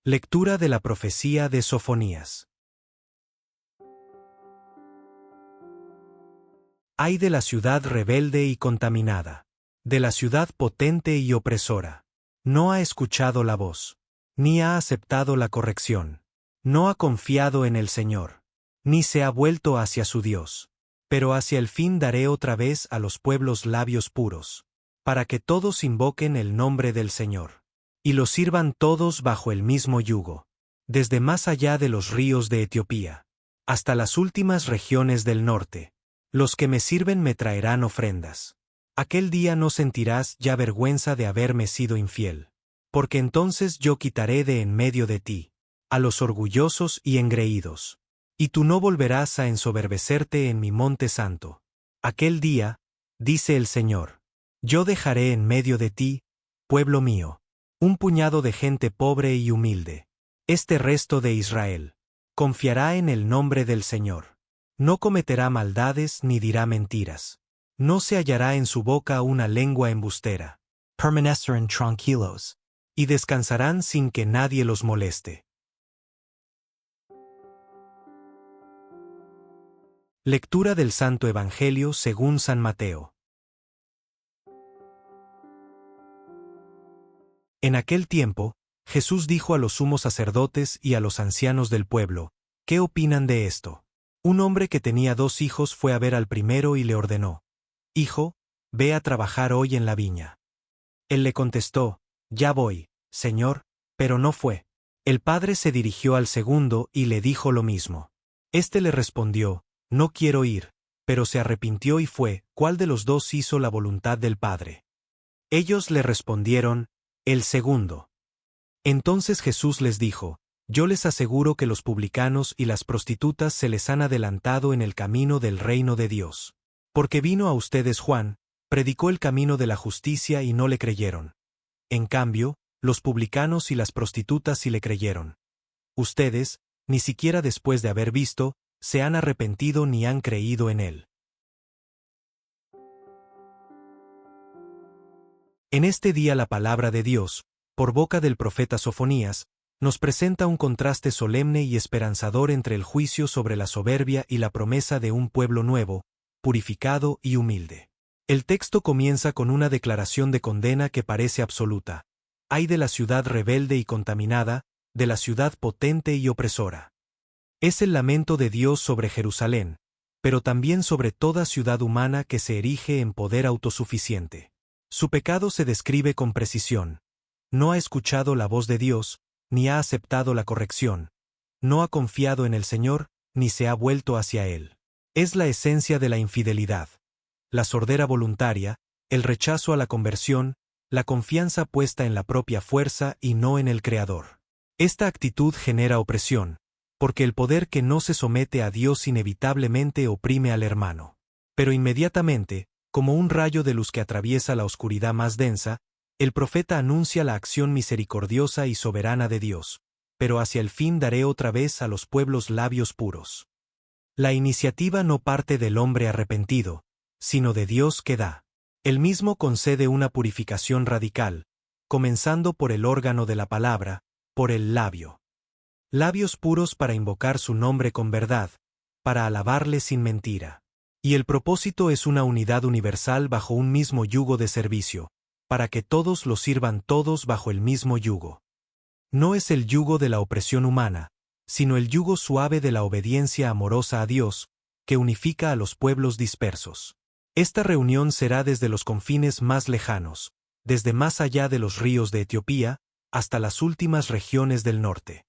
Lectura de la profecía de Sofonías. Ay de la ciudad rebelde y contaminada, de la ciudad potente y opresora. No ha escuchado la voz, ni ha aceptado la corrección, no ha confiado en el Señor, ni se ha vuelto hacia su Dios. Pero hacia el fin daré otra vez a los pueblos labios puros, para que todos invoquen el nombre del Señor, y los sirvan todos bajo el mismo yugo, desde más allá de los ríos de Etiopía, hasta las últimas regiones del norte. Los que me sirven me traerán ofrendas. Aquel día no sentirás ya vergüenza de haberme sido infiel, porque entonces yo quitaré de en medio de ti a los orgullosos y engreídos, y tú no volverás a ensoberbecerte en mi monte santo. Aquel día, dice el Señor, yo dejaré en medio de ti, pueblo mío, un puñado de gente pobre y humilde. Este resto de Israel confiará en el nombre del Señor. No cometerá maldades ni dirá mentiras. No se hallará en su boca una lengua embustera. Permanecen tranquilos. Y descansarán sin que nadie los moleste. Lectura del Santo Evangelio según San Mateo. En aquel tiempo, Jesús dijo a los sumos sacerdotes y a los ancianos del pueblo: ¿Qué opinan de esto? Un hombre que tenía 2 hijos fue a ver al primero y le ordenó: Hijo, ve a trabajar hoy en la viña. Él le contestó: Ya voy, Señor, pero no fue. El padre se dirigió al segundo y le dijo lo mismo. Este le respondió: No quiero ir, pero se arrepintió y fue. ¿Cuál de los 2 hizo la voluntad del padre? Ellos le respondieron: El segundo. Entonces Jesús les dijo: Yo les aseguro que los publicanos y las prostitutas se les han adelantado en el camino del reino de Dios. Porque vino a ustedes Juan, predicó el camino de la justicia y no le creyeron. En cambio, los publicanos y las prostitutas sí le creyeron. Ustedes, ni siquiera después de haber visto, se han arrepentido ni han creído en él. En este día la palabra de Dios, por boca del profeta Sofonías, nos presenta un contraste solemne y esperanzador entre el juicio sobre la soberbia y la promesa de un pueblo nuevo, purificado y humilde. El texto comienza con una declaración de condena que parece absoluta. Ay de la ciudad rebelde y contaminada, de la ciudad potente y opresora. Es el lamento de Dios sobre Jerusalén, pero también sobre toda ciudad humana que se erige en poder autosuficiente. Su pecado se describe con precisión. No ha escuchado la voz de Dios, ni ha aceptado la corrección. No ha confiado en el Señor, ni se ha vuelto hacia Él. Es la esencia de la infidelidad. La sordera voluntaria, el rechazo a la conversión, la confianza puesta en la propia fuerza y no en el Creador. Esta actitud genera opresión, porque el poder que no se somete a Dios inevitablemente oprime al hermano. Pero inmediatamente, como un rayo de luz que atraviesa la oscuridad más densa, el profeta anuncia la acción misericordiosa y soberana de Dios, pero hacia el fin daré otra vez a los pueblos labios puros. La iniciativa no parte del hombre arrepentido, sino de Dios que da. Él mismo concede una purificación radical, comenzando por el órgano de la palabra, por el labio. Labios puros para invocar su nombre con verdad, para alabarle sin mentira. Y el propósito es una unidad universal bajo un mismo yugo de servicio, para que todos lo sirvan todos bajo el mismo yugo. No es el yugo de la opresión humana, sino el yugo suave de la obediencia amorosa a Dios, que unifica a los pueblos dispersos. Esta reunión será desde los confines más lejanos, desde más allá de los ríos de Etiopía, hasta las últimas regiones del norte.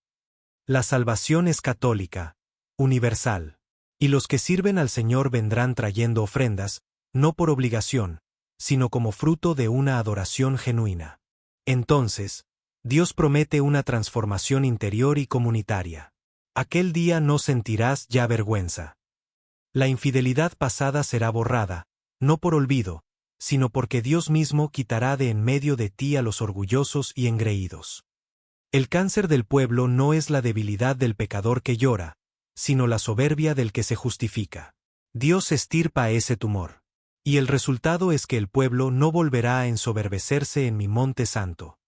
La salvación es católica, universal, y los que sirven al Señor vendrán trayendo ofrendas, no por obligación, sino como fruto de una adoración genuina. Entonces, Dios promete una transformación interior y comunitaria. Aquel día no sentirás ya vergüenza. La infidelidad pasada será borrada, no por olvido, sino porque Dios mismo quitará de en medio de ti a los orgullosos y engreídos. El cáncer del pueblo no es la debilidad del pecador que llora, sino la soberbia del que se justifica. Dios estirpa ese tumor. Y el resultado es que el pueblo no volverá a ensoberbecerse en mi monte santo.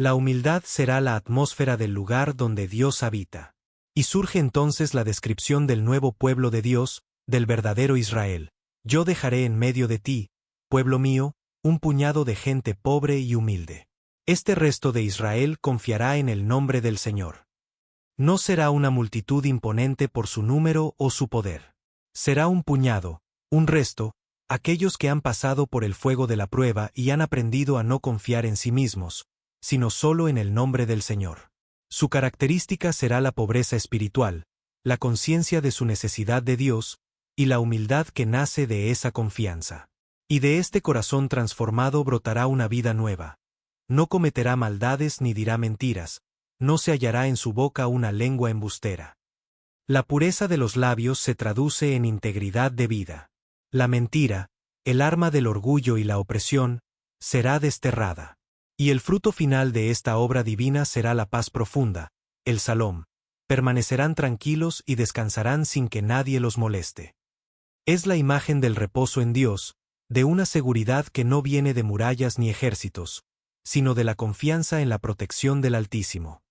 La humildad será la atmósfera del lugar donde Dios habita. Y surge entonces la descripción del nuevo pueblo de Dios, del verdadero Israel. Yo dejaré en medio de ti, pueblo mío, un puñado de gente pobre y humilde. Este resto de Israel confiará en el nombre del Señor. No será una multitud imponente por su número o su poder. Será un puñado, un resto, aquellos que han pasado por el fuego de la prueba y han aprendido a no confiar en sí mismos, sino solo en el nombre del Señor. Su característica será la pobreza espiritual, la conciencia de su necesidad de Dios, y la humildad que nace de esa confianza. Y de este corazón transformado brotará una vida nueva. No cometerá maldades ni dirá mentiras, no se hallará en su boca una lengua embustera. La pureza de los labios se traduce en integridad de vida. La mentira, el arma del orgullo y la opresión, será desterrada. Y el fruto final de esta obra divina será la paz profunda, el salom. Permanecerán tranquilos y descansarán sin que nadie los moleste. Es la imagen del reposo en Dios, de una seguridad que no viene de murallas ni ejércitos, sino de la confianza en la protección del Altísimo.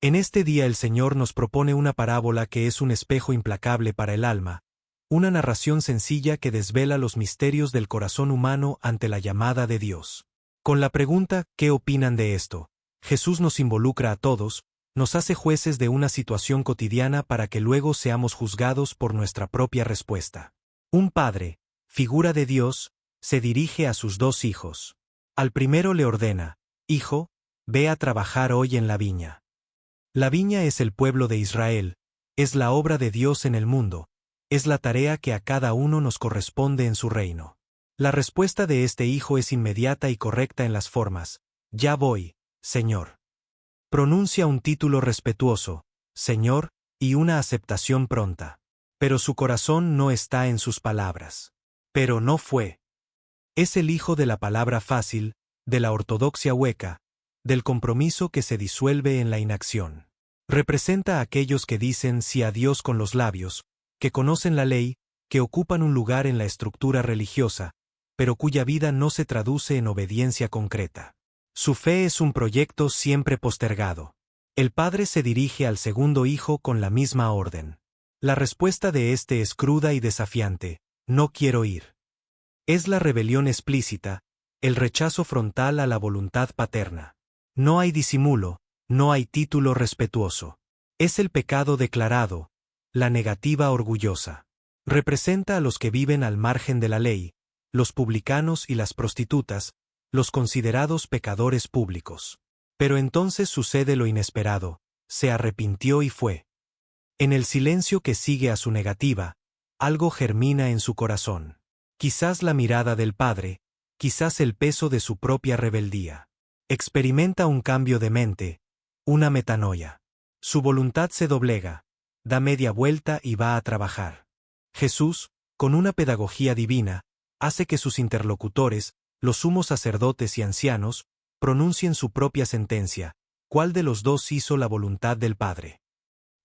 En este día el Señor nos propone una parábola que es un espejo implacable para el alma, una narración sencilla que desvela los misterios del corazón humano ante la llamada de Dios. Con la pregunta, ¿qué opinan de esto?, Jesús nos involucra a todos, nos hace jueces de una situación cotidiana para que luego seamos juzgados por nuestra propia respuesta. Un padre, figura de Dios, se dirige a sus dos hijos. Al primero le ordena: Hijo, ve a trabajar hoy en la viña. La viña es el pueblo de Israel, es la obra de Dios en el mundo, es la tarea que a cada uno nos corresponde en su reino. La respuesta de este hijo es inmediata y correcta en las formas: Ya voy, Señor. Pronuncia un título respetuoso, Señor, y una aceptación pronta. Pero su corazón no está en sus palabras. Pero no fue. Es el hijo de la palabra fácil, de la ortodoxia hueca, del compromiso que se disuelve en la inacción. Representa a aquellos que dicen sí a Dios con los labios, que conocen la ley, que ocupan un lugar en la estructura religiosa, pero cuya vida no se traduce en obediencia concreta. Su fe es un proyecto siempre postergado. El padre se dirige al segundo hijo con la misma orden. La respuesta de este es cruda y desafiante: No quiero ir. Es la rebelión explícita, el rechazo frontal a la voluntad paterna. No hay disimulo, no hay título respetuoso. Es el pecado declarado, la negativa orgullosa. Representa a los que viven al margen de la ley, los publicanos y las prostitutas, los considerados pecadores públicos. Pero entonces sucede lo inesperado: se arrepintió y fue. En el silencio que sigue a su negativa, algo germina en su corazón. Quizás la mirada del padre, quizás el peso de su propia rebeldía. Experimenta un cambio de mente, una metanoia. Su voluntad se doblega, da media vuelta y va a trabajar. Jesús, con una pedagogía divina, hace que sus interlocutores, los sumos sacerdotes y ancianos, pronuncien su propia sentencia: ¿cuál de los dos hizo la voluntad del Padre?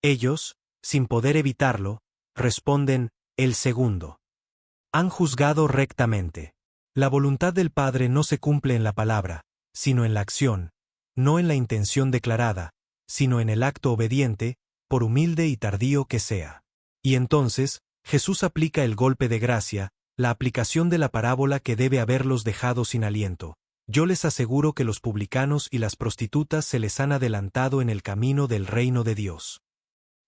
Ellos, sin poder evitarlo, responden: el segundo. Han juzgado rectamente. La voluntad del Padre no se cumple en la palabra, sino en la acción, no en la intención declarada, sino en el acto obediente, por humilde y tardío que sea. Y entonces, Jesús aplica el golpe de gracia, la aplicación de la parábola que debe haberlos dejado sin aliento. Yo les aseguro que los publicanos y las prostitutas se les han adelantado en el camino del reino de Dios.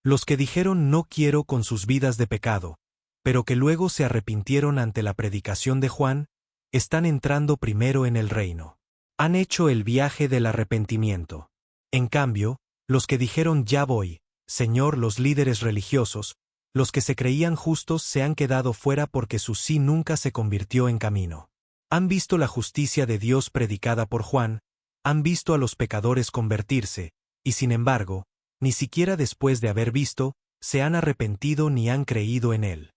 Los que dijeron no quiero con sus vidas de pecado, pero que luego se arrepintieron ante la predicación de Juan, están entrando primero en el reino. Han hecho el viaje del arrepentimiento. En cambio, los que dijeron ya voy, Señor, los líderes religiosos, los que se creían justos, se han quedado fuera porque su sí nunca se convirtió en camino. Han visto la justicia de Dios predicada por Juan, han visto a los pecadores convertirse, y sin embargo, ni siquiera después de haber visto, se han arrepentido ni han creído en él.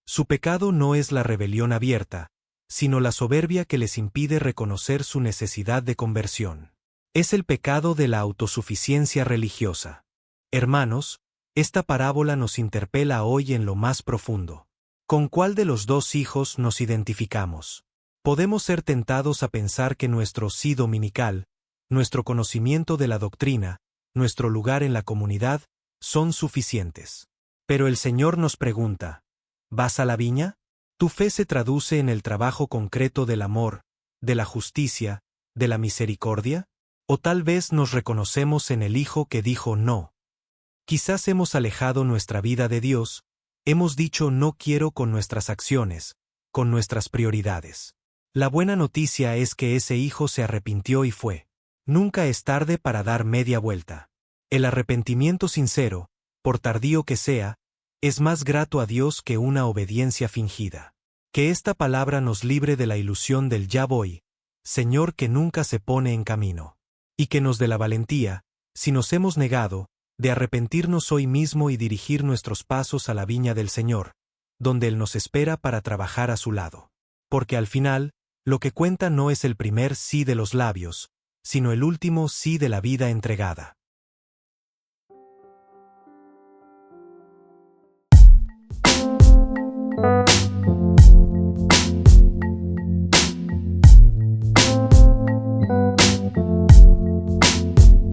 Su pecado no es la rebelión abierta, sino la soberbia que les impide reconocer su necesidad de conversión. Es el pecado de la autosuficiencia religiosa. Hermanos, esta parábola nos interpela hoy en lo más profundo. ¿Con cuál de los dos hijos nos identificamos? Podemos ser tentados a pensar que nuestro sí dominical, nuestro conocimiento de la doctrina, nuestro lugar en la comunidad, son suficientes. Pero el Señor nos pregunta, ¿vas a la viña? ¿Tu fe se traduce en el trabajo concreto del amor, de la justicia, de la misericordia? ¿O tal vez nos reconocemos en el Hijo que dijo no? Quizás hemos alejado nuestra vida de Dios, hemos dicho no quiero con nuestras acciones, con nuestras prioridades. La buena noticia es que ese Hijo se arrepintió y fue. Nunca es tarde para dar media vuelta. El arrepentimiento sincero, por tardío que sea, es más grato a Dios que una obediencia fingida. Que esta palabra nos libre de la ilusión del ya voy, Señor que nunca se pone en camino. Y que nos dé la valentía, si nos hemos negado, de arrepentirnos hoy mismo y dirigir nuestros pasos a la viña del Señor, donde Él nos espera para trabajar a su lado. Porque al final, lo que cuenta no es el primer sí de los labios, sino el último sí de la vida entregada.